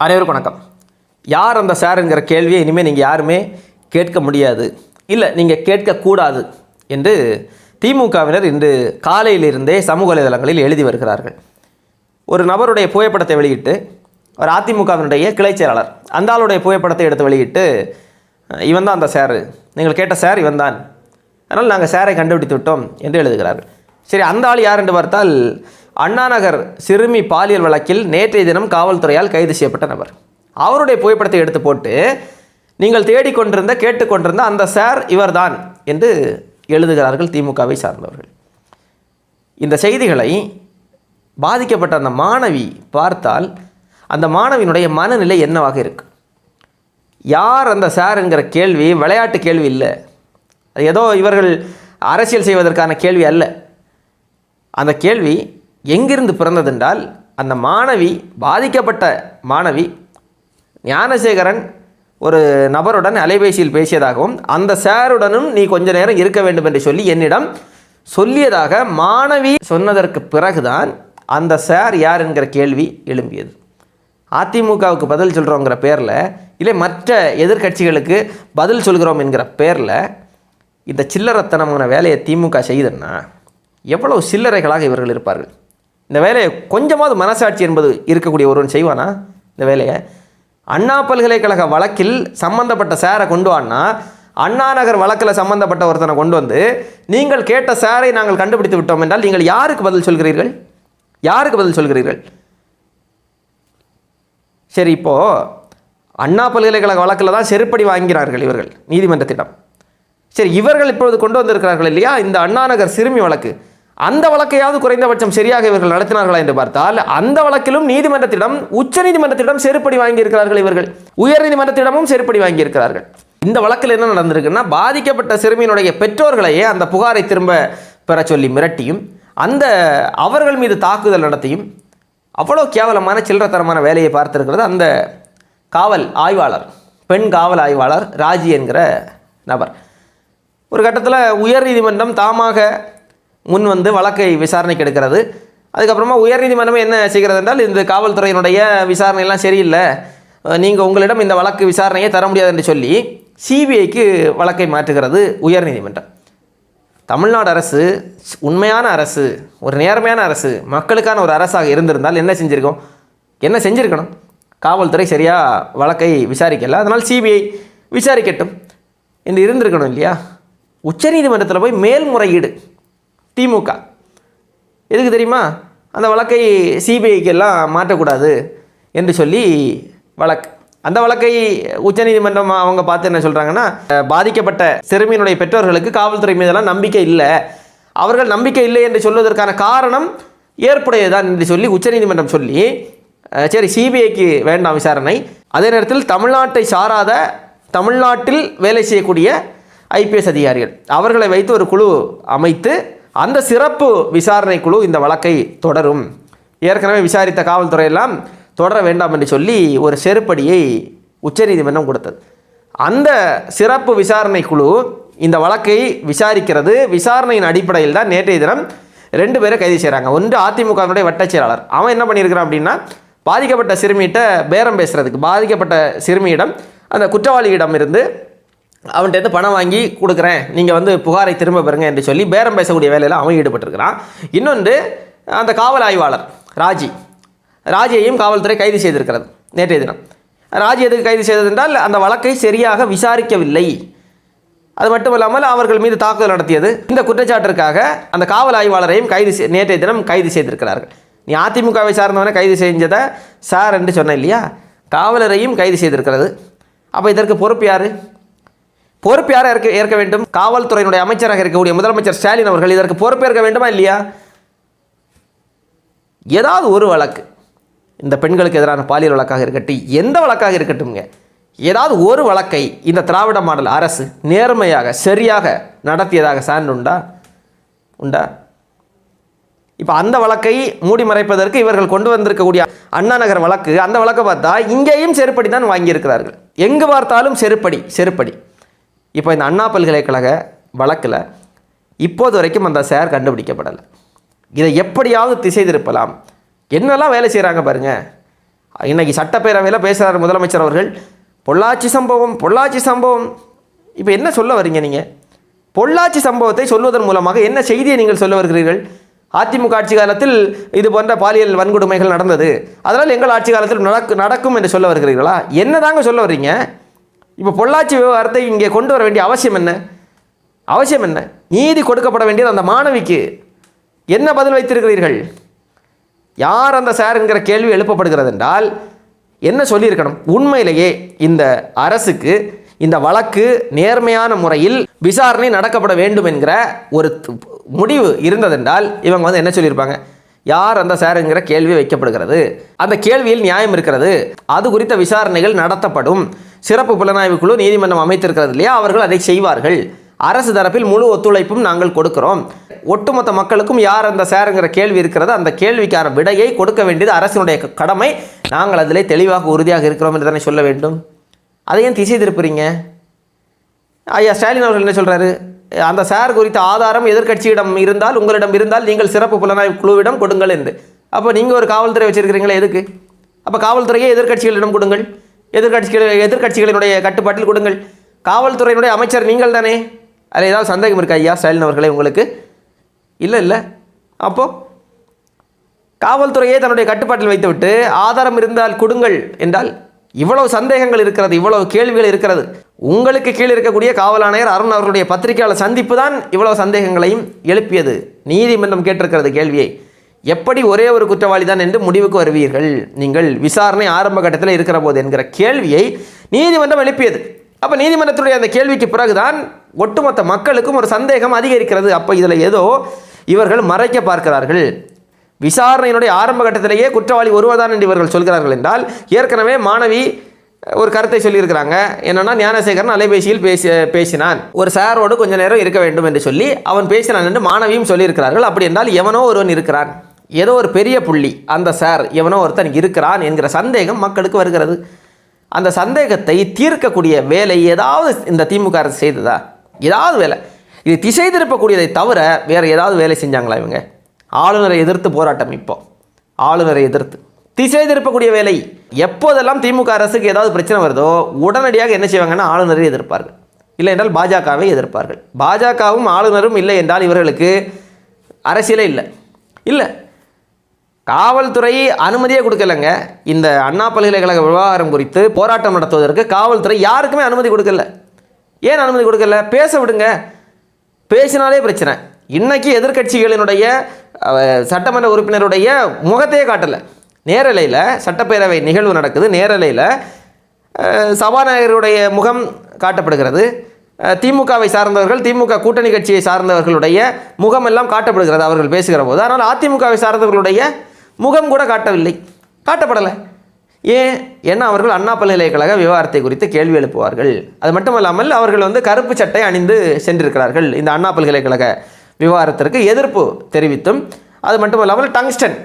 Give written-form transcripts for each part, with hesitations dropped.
அனைவருக்கும் வணக்கம். யார் அந்த சாருங்கிற கேள்வியை இனிமேல் நீங்கள் யாருமே கேட்க முடியாது, இல்லை நீங்கள் கேட்கக்கூடாது என்று திமுகவினர் இன்று காலையிலிருந்தே சமூக வலைதளங்களில் எழுதி வருகிறார்கள். ஒரு நபருடைய புகைப்படத்தை வெளியிட்டு, ஒரு அதிமுகவினுடைய கிளை செயலாளர், அந்த ஆளுடைய புகைப்படத்தை எடுத்து வெளியிட்டு, இவன் தான் அந்த சாரு, நீங்கள் கேட்ட சார் இவன் தான், அதனால் நாங்கள் சாரை கண்டுபிடித்து விட்டோம் என்று எழுதுகிறார்கள். சரி, அந்த ஆள் யார் என்று பார்த்தால், அண்ணாநகர் சிறுமி பாலியல் வழக்கில் நேற்றைய தினம் காவல்துறையால் கைது செய்யப்பட்ட நபர். அவருடைய புகைப்படத்தை எடுத்து போட்டு, நீங்கள் தேடிக்கொண்டிருந்த கேட்டுக்கொண்டிருந்த அந்த சார் இவர்தான் என்று எழுதுகிறார்கள் திமுகவை சார்ந்தவர்கள். இந்த செய்திகளை பாதிக்கப்பட்ட அந்த மாணவி பார்த்தால் அந்த மாணவியினுடைய மனநிலை என்னவாக இருக்கு? யார் அந்த சார் என்கிற கேள்வி விளையாட்டு கேள்வி இல்லை, அது ஏதோ இவர்கள் அரசியல் செய்வதற்கான கேள்வி அல்ல. அந்த கேள்வி எங்கிருந்து பிறந்ததென்றால், அந்த மாணவி, பாதிக்கப்பட்ட மாணவி ஞானசேகரன் ஒரு நபருடன் அலைபேசியில் பேசியதாகவும், அந்த சாருடனும் நீ கொஞ்ச நேரம் இருக்க வேண்டும் என்று சொல்லி என்னிடம் சொல்லியதாக மாணவி சொன்னதற்கு பிறகுதான் அந்த சார் யார் என்கிற கேள்வி எழும்பியது. அதிமுகவுக்கு பதில் சொல்கிறோங்கிற பேரில், இல்லை மற்ற எதிர்கட்சிகளுக்கு பதில் சொல்கிறோம் என்கிற பேரில் இந்த சில்லறத்தனமான வேலையை திமுக செய்தன்னா எவ்வளவு சில்லறைகளாக இவர்கள் இருப்பார்கள். இந்த வேலையை கொஞ்சமாவது மனசாட்சி என்பது இருக்கக்கூடிய ஒருவன் செய்வானா? இந்த வேலையை அண்ணா பல்கலைக்கழக வழக்கில் சம்பந்தப்பட்ட சாரை கொண்டு வான்னா, அண்ணா நகர் வழக்கில் சம்பந்தப்பட்ட ஒருத்தனை கொண்டு வந்து, நீங்கள் கேட்ட சாரை நாங்கள் கண்டுபிடித்து விட்டோம் என்றால் நீங்கள் யாருக்கு பதில் சொல்கிறீர்கள்? யாருக்கு பதில் சொல்கிறீர்கள்? சரி, இப்போது அண்ணா பல்கலைக்கழக வழக்கில் தான் செருப்படி வாங்கிறார்கள் இவர்கள் நீதிமன்றத்திடம். சரி, இவர்கள் இப்பொழுது கொண்டு வந்திருக்கிறார்கள் இல்லையா இந்த அண்ணா நகர் சிறுமி வழக்கு, அந்த வழக்கையாவது குறைந்தபட்சம் சரியாக இவர்கள் நடத்தினார்களா என்று பார்த்தால், அந்த வழக்கிலும் நீதிமன்றத்திடம், உச்ச நீதிமன்றத்திடம் செருப்படி வாங்கியிருக்கிறார்கள் இவர்கள், உயர் நீதிமன்றத்திடமும் செருப்படி வாங்கியிருக்கிறார்கள். இந்த வழக்கில் என்ன நடந்திருக்குன்னா, பாதிக்கப்பட்ட சிறுமியினுடைய பெற்றோர்களையே அந்த புகாரை திரும்ப பெற சொல்லி மிரட்டியும், அந்த அவர்கள் மீது தாக்குதல் நடத்தியும், அவ்வளோ கேவலமான சில்லறத்தனமான வேலையை பார்த்திருக்கிறது அந்த காவல் ஆய்வாளர், பெண் காவல் ஆய்வாளர் ராஜி என்கிற நபர். ஒரு கட்டத்தில் உயர் நீதிமன்றம் தாமாக முன் வந்து வழக்கை விசாரணைக்கு எடுக்கிறது. அதுக்கப்புறமா உயர்நீதிமன்றம் என்ன செய்கிறது என்றால், இந்த காவல்துறையினுடைய விசாரணையெல்லாம் சரியில்லை, நீங்கள் உங்களிடம் இந்த வழக்கு விசாரணையை தர முடியாது என்று சொல்லி சிபிஐக்கு வழக்கை மாற்றுகிறது உயர்நீதிமன்றம். தமிழ்நாடு அரசு உண்மையான அரசு, ஒரு நேர்மையான அரசு, மக்களுக்கான ஒரு அரசாக இருந்திருந்தால் என்ன செஞ்சுருக்கோம்? என்ன செஞ்சுருக்கணும்? காவல்துறை சரியாக வழக்கை விசாரிக்கல, அதனால் சிபிஐ விசாரிக்கட்டும் என்று இருந்திருக்கணும் இல்லையா? உச்சநீதிமன்றத்தில் போய் மேல்முறையீடு திமுக எதுக்கு தெரியுமா? அந்த வழக்கை சிபிஐக்கு எல்லாம் மாற்றக்கூடாது என்று சொல்லி வழக்கு. அந்த வழக்கை உச்சநீதிமன்றம் அவங்க பார்த்து என்ன சொல்கிறாங்கன்னா, பாதிக்கப்பட்ட சிறுமியினுடைய பெற்றோர்களுக்கு காவல்துறை மீதெல்லாம் நம்பிக்கை இல்லை, அவர்கள் நம்பிக்கை இல்லை என்று சொல்வதற்கான காரணம் ஏற்புடையதான் என்று சொல்லி உச்சநீதிமன்றம் சொல்லி, சரி சிபிஐக்கு வேண்டாம் விசாரணை, அதே நேரத்தில் தமிழ்நாட்டை சாராத, தமிழ்நாட்டில் வேலை செய்யக்கூடிய ஐபிஎஸ் அதிகாரிகள் அவர்களை வைத்து ஒரு குழு அமைத்து, அந்த சிறப்பு விசாரணை குழு இந்த வழக்கை தொடரும், ஏற்கனவே விசாரித்த காவல்துறையெல்லாம் தொடர வேண்டாம் என்று சொல்லி ஒரு செருப்படியை உச்சநீதிமன்றம் கொடுத்தது. அந்த சிறப்பு விசாரணை குழு இந்த வழக்கை விசாரிக்கிறது. விசாரணையின் அடிப்படையில் தான் நேற்றைய தினம் 2 பேரை கைது செய்கிறாங்க. ஒன்று அதிமுகவினுடைய வட்டச் செயலாளர், அவன் என்ன பண்ணியிருக்கிறான் அப்படின்னா, பாதிக்கப்பட்ட சிறுமியிட்ட பேரம் பேசுகிறதுக்கு, பாதிக்கப்பட்ட சிறுமியிடம், அந்த குற்றவாளியிடம் இருந்து அவன்கிட்ட பணம் வாங்கி கொடுக்குறேன், நீங்கள் வந்து புகாரை திரும்ப பெறுங்க என்று சொல்லி பேரம் பேசக்கூடிய வேலையில் அவன் ஈடுபட்டிருக்கிறான். இன்னொன்று அந்த காவல் ஆய்வாளர் ராஜியையும் காவல்துறை கைது செய்திருக்கிறது நேற்றைய தினம். ராஜி எதுக்கு கைது செய்தது என்றால், அந்த வழக்கை சரியாக விசாரிக்கவில்லை, அது மட்டும் இல்லாமல் அவர்கள் மீது தாக்குதல் நடத்தியது, இந்த குற்றச்சாட்டிற்காக அந்த காவல் ஆய்வாளரையும் நேற்றைய தினம் கைது செய்திருக்கிறார்கள். நீ அதிமுகவை சார்ந்தவனை கைது செஞ்சதை சார் என்று சொன்ன இல்லையா, காவலரையும் கைது செய்திருக்கிறது. அப்போ இதற்கு பொறுப்பு யார்? பொறுப்பு யாரை ஏற்க வேண்டும்? காவல்துறையினுடைய அமைச்சராக இருக்கக்கூடிய முதலமைச்சர் ஸ்டாலின் அவர்கள் இதற்கு பொறுப்பேற்க வேண்டுமா இல்லையா? ஏதாவது ஒரு வழக்கு, இந்த பெண்களுக்கு எதிரான பாலியல் வழக்காக இருக்கட்டும், எந்த வழக்காக இருக்கட்டும்ங்க, ஏதாவது ஒரு வழக்கை இந்த திராவிட மாடல் அரசு நேர்மையாக சரியாக நடத்தியதாக சான்று உண்டா? இப்போ அந்த வழக்கை மூடி மறைப்பதற்கு இவர்கள் கொண்டு வந்திருக்கக்கூடிய அண்ணா நகர் வழக்கு, அந்த வழக்கை பார்த்தா இங்கேயும் செருப்படி தான் வாங்கியிருக்கிறார்கள். எங்கு பார்த்தாலும் செருப்படி. இப்போ இந்த அண்ணா பல்கலைக்கழக வழக்கில் இப்போது வரைக்கும் அந்த சார் கண்டுபிடிக்கப்படலை. இதை எப்படியாவது திசை திருப்பலாம், என்னெல்லாம் வேலை செய்கிறாங்க பாருங்கள். இன்றைக்கி சட்டப்பேரவையில் பேசுகிறார் முதலமைச்சர் அவர்கள். பொள்ளாச்சி சம்பவம். இப்போ என்ன சொல்ல வரீங்க நீங்கள்? பொள்ளாச்சி சம்பவத்தை சொல்வதன் மூலமாக என்ன செய்தியை நீங்கள் சொல்ல வருகிறீர்கள்? அதிமுக ஆட்சி காலத்தில் இது போன்ற பாலியல் வன்கொடுமைகள் நடந்தது, அதனால் எங்கள் ஆட்சி காலத்தில் நடக்கும் என்று சொல்ல வருகிறீர்களா? என்ன தாங்க சொல்ல வர்றீங்க? இப்போ பொள்ளாச்சி விவகாரத்தை இங்கே கொண்டு வர வேண்டிய அவசியம் என்ன? நீதி கொடுக்கப்பட வேண்டியது அந்த மாணவிக்கு. என்ன பதில் வைத்திருக்கிறீர்கள்? யார் அந்த சார் என்கிற கேள்வி எழுப்பப்படுகிறது என்றால் என்ன சொல்லியிருக்கணும்? உண்மையிலேயே இந்த அரசுக்கு இந்த வழக்கு நேர்மையான முறையில் விசாரணை நடக்கப்பட வேண்டும் என்கிற ஒரு முடிவு இருந்ததென்றால் இவங்க என்ன சொல்லியிருப்பாங்க? யார் அந்த சார் என்கிற கேள்வி வைக்கப்படுகிறது, அந்த கேள்வியில் நியாயம் இருக்கிறது, அது குறித்த விசாரணைகள் நடத்தப்படும், சிறப்பு புலனாய்வு குழு நீதிமன்றம் அமைத்திருக்கிறது இல்லையா, அவர்கள் அதை செய்வார்கள், அரசு தரப்பில் முழு ஒத்துழைப்பும் நாங்கள் கொடுக்கிறோம், ஒட்டுமொத்த மக்களுக்கும் யார் அந்த சாருங்கிற கேள்வி இருக்கிறது, அந்த கேள்விக்கான விடையை கொடுக்க வேண்டியது அரசினுடைய கடமை, நாங்கள் அதிலே தெளிவாக உறுதியாக இருக்கிறோம் என்று தானே சொல்ல வேண்டும். அதை ஏன் திசை திருப்புறீங்க? ஐயா ஸ்டாலின் அவர்கள் என்ன சொல்கிறாரு? அந்த சார் குறித்த ஆதாரம் எதிர்க்கட்சியிடம் இருந்தால், உங்களிடம் இருந்தால் நீங்கள் சிறப்பு புலனாய்வு குழுவிடம் கொடுங்கள் என்று. அப்போ நீங்கள் ஒரு காவல்துறை வச்சுருக்கிறீங்களே, எதுக்கு? அப்போ காவல்துறையை எதிர்க்கட்சிகளிடம் கொடுங்கள், எதிர்க்கட்சிகளினுடைய கட்டுப்பாட்டில் கொடுங்கள். காவல்துறையினுடைய அமைச்சர் நீங்கள் தானே. அதில் ஏதாவது சந்தேகம் இருக்கா ஐயா ஸ்டாலின் அவர்களே உங்களுக்கு? இல்லை. அப்போது காவல்துறையை தன்னுடைய கட்டுப்பாட்டில் வைத்துவிட்டு ஆதாரம் இருந்தால் கொடுங்கள் என்றால் இவ்வளவு சந்தேகங்கள் இருக்கிறது, இவ்வளவு கேள்விகள் இருக்கிறது. உங்களுக்கு கீழே இருக்கக்கூடிய காவல் ஆணையர் அருண் அவர்களுடைய பத்திரிகையாளர் சந்திப்பு தான் இவ்வளவு சந்தேகங்களையும் எழுப்பியது. நீதிமன்றம் கேட்டிருக்கிறது கேள்வியை, எப்படி ஒரே ஒரு குற்றவாளி தான் என்று முடிவுக்கு வருவீர்கள் நீங்கள் விசாரணை ஆரம்ப கட்டத்தில் இருக்கிற போது என்கிற கேள்வியை நீதிமன்றம் எழுப்பியது. அப்போ நீதிமன்றத்துடைய அந்த கேள்விக்கு பிறகுதான் ஒட்டுமொத்த மக்களுக்கும் ஒரு சந்தேகம் அதிகரிக்கிறது. அப்போ இதில் ஏதோ இவர்கள் மறைக்க பார்க்கிறார்கள். விசாரணையினுடைய ஆரம்ப கட்டத்திலேயே குற்றவாளி ஒருவர்தான் என்று இவர்கள் சொல்கிறார்கள் என்றால், ஏற்கனவே மாணவி ஒரு கருத்தை சொல்லியிருக்கிறாங்க. என்னென்னா, ஞானசேகரன் அலைபேசியில் பேசினான், ஒரு சாரோடு கொஞ்ச நேரம் இருக்க வேண்டும் என்று சொல்லி அவன் பேசினான் என்று மாணவியும் சொல்லியிருக்கிறார்கள். அப்படி என்றால் எவனோ ஒருவன் இருக்கிறான், ஏதோ ஒரு பெரிய புள்ளி, அந்த சார் எவனோ ஒருத்தன் இருக்கிறான் என்கிற சந்தேகம் மக்களுக்கு வருகிறது. அந்த சந்தேகத்தை தீர்க்கக்கூடிய வேலை ஏதாவது இந்த திமுக அரசு செய்ததா? ஏதாவது வேலை? இது திசை திருப்பக்கூடியதை தவிர வேறு ஏதாவது வேலை செஞ்சாங்களா இவங்க? ஆளுநரை எதிர்த்து போராட்டம், இப்போ ஆளுநரை எதிர்த்து திசை திருப்பக்கூடிய வேலை. எப்போதெல்லாம் திமுக அரசுக்கு ஏதாவது பிரச்சனை வருதோ உடனடியாக என்ன செய்வாங்கன்னா ஆளுநரை எதிர்ப்பார்கள், இல்லை என்றால் பாஜகவை எதிர்ப்பார்கள். பாஜகவும் ஆளுநரும் இல்லை என்றால் இவர்களுக்கு அரசியலே இல்லை. காவல்துறை அனுமதியே கொடுக்கலங்க. இந்த அண்ணா பல்கலைக்கழக விவகாரம் குறித்து போராட்டம் நடத்துவதற்கு காவல்துறை யாருக்குமே அனுமதி கொடுக்கல. ஏன் அனுமதி கொடுக்கல? பேச விடுங்க, பேசினாலே பிரச்சனை. இன்னைக்கு எதிர்க்கட்சிகளினுடைய சட்டமன்ற உறுப்பினருடைய முகத்தையே காட்டலை. நேரலையில் சட்டப்பேரவை நிகழ்வு நடக்குது, நேரலையில் சபாநாயகருடைய முகம் காட்டப்படுகிறது, திமுகவை சார்ந்தவர்கள், திமுக கூட்டணி கட்சியை சார்ந்தவர்களுடைய முகம் எல்லாம் காட்டப்படுகிறது அவர்கள் பேசுகிற போது. ஆனால் அதிமுகவை சார்ந்தவர்களுடைய முகம் கூட காட்டப்படலை. ஏன்னா அவர்கள் அண்ணா பல்கலைக்கழக விவகாரத்தை குறித்து கேள்வி எழுப்புவார்கள். அது மட்டுமல்லாமல் அவர்கள் கருப்பு சட்டை அணிந்து சென்றிருக்கிறார்கள் இந்த அண்ணா பல்கலைக்கழக விவகாரத்திற்கு எதிர்ப்பு தெரிவித்தும். அது மட்டுமல்லாமல் டங்ஸ்டன்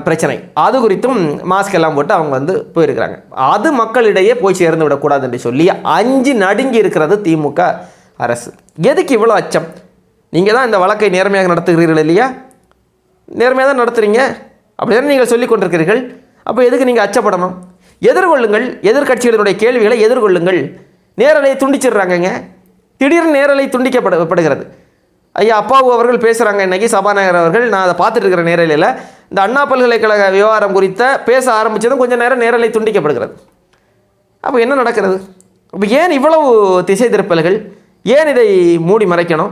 பிரச்சனை அது குறித்தும் மாஸ்க் எல்லாம் போட்டு அவங்க போயிருக்கிறாங்க. அது மக்களிடையே போய் சேர்ந்து விடக்கூடாது என்று சொல்லி அஞ்சு நடுங்கி இருக்கிறது திமுக அரசு. எதுக்கு இவ்வளோ அச்சம்? நீங்கள் தான் இந்த வழக்கை நேர்மையாக நடத்துகிறீர்கள் இல்லையா? நேர்மையாக தான் நடத்துகிறீங்க, அப்படி தானே நீங்கள் சொல்லி கொண்டிருக்கிறீர்கள். அப்போ எதுக்கு நீங்கள் அச்சப்படணும்? எதிர்கொள்ளுங்கள், எதிர்கட்சிகளினுடைய கேள்விகளை எதிர்கொள்ளுங்கள். நேரலை துண்டிச்சிடுறாங்கங்க, திடீர்னு நேரலை துண்டிக்கப்படுகிறது. ஐயா அப்பாவு அவர்கள் பேசுகிறாங்க இன்றைக்கி, சபாநாயகர் அவர்கள். நான் அதை பார்த்துட்டு இருக்கிற நேரலையில் இந்த அண்ணா பல்கலைக்கழக விவகாரம் குறித்த பேச ஆரம்பித்ததும் கொஞ்சம் நேரம் நேரலை துண்டிக்கப்படுகிறது. அப்போ என்ன நடக்கிறது? அப்போ ஏன் இவ்வளவு திசை திருப்பல்கள்? ஏன் இதை மூடி மறைக்கணும்?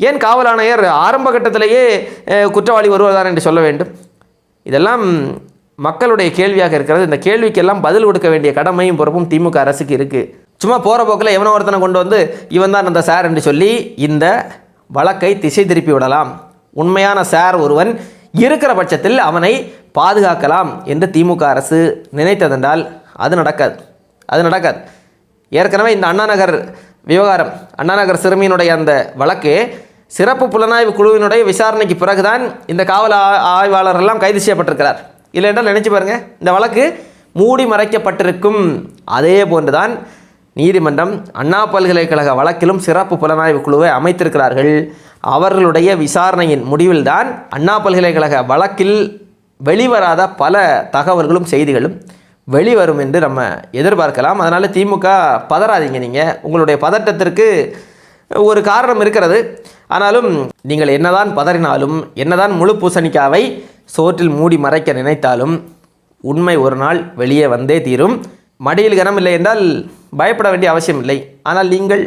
ஏன் காவல் ஆணையர் ஆரம்ப கட்டத்திலேயே குற்றவாளி ஒருவர்தான் என்று சொல்ல வேண்டும்? இதெல்லாம் மக்களுடைய கேள்வியாக இருக்கிறது. இந்த கேள்விக்கெல்லாம் பதில் கொடுக்க வேண்டிய கடமையும் பொறுப்பும் திமுக அரசுக்கு இருக்குது. சும்மா போகிற போக்கில் எவனோ ஒருத்தனை கொண்டு இவன் தான் அந்த சார் என்று சொல்லி இந்த வழக்கை திசை திருப்பி விடலாம். உண்மையான சார் ஒருவன் இருக்கிற பட்சத்தில் அவனை பாதுகாக்கலாம் என்று திமுக அரசு நினைத்ததென்றால் அது நடக்காது. ஏற்கனவே இந்த அண்ணாநகர் விவகாரம், அண்ணாநகர் சிறுமியினுடைய அந்த வழக்கு சிறப்பு புலனாய்வு குழுவினுடைய விசாரணைக்கு பிறகுதான் இந்த காவல் ஆய்வாளர் எல்லாம் கைது செய்யப்பட்டிருக்கிறார். இல்லை என்றால் நினச்சி பாருங்கள், இந்த வழக்கு மூடி மறைக்கப்பட்டிருக்கும். அதே போன்றுதான் நீதிமன்றம் அண்ணா பல்கலைக்கழக வழக்கிலும் சிறப்பு புலனாய்வு குழுவை அமைத்திருக்கிறார்கள். அவர்களுடைய விசாரணையின் முடிவில்தான் அண்ணா பல்கலைக்கழக வழக்கில் வெளிவராத பல தகவல்களும் செய்திகளும் வெளிவரும் என்று நம்ம எதிர்பார்க்கலாம். அதனால் திமுக பதறாதீங்க. நீங்கள் உங்களுடைய பதட்டத்திற்கு ஒரு காரணம் இருக்கிறது. ஆனாலும் நீங்கள் என்னதான் பதறினாலும், என்னதான் முழு பூசணிக்காவை சோற்றில் மூடி மறைக்க நினைத்தாலும் உண்மை ஒரு நாள் வெளியே வந்தே தீரும். மடியில் கனம் இல்லை என்றால் பயப்பட வேண்டிய அவசியம் இல்லை. ஆனால் நீங்கள்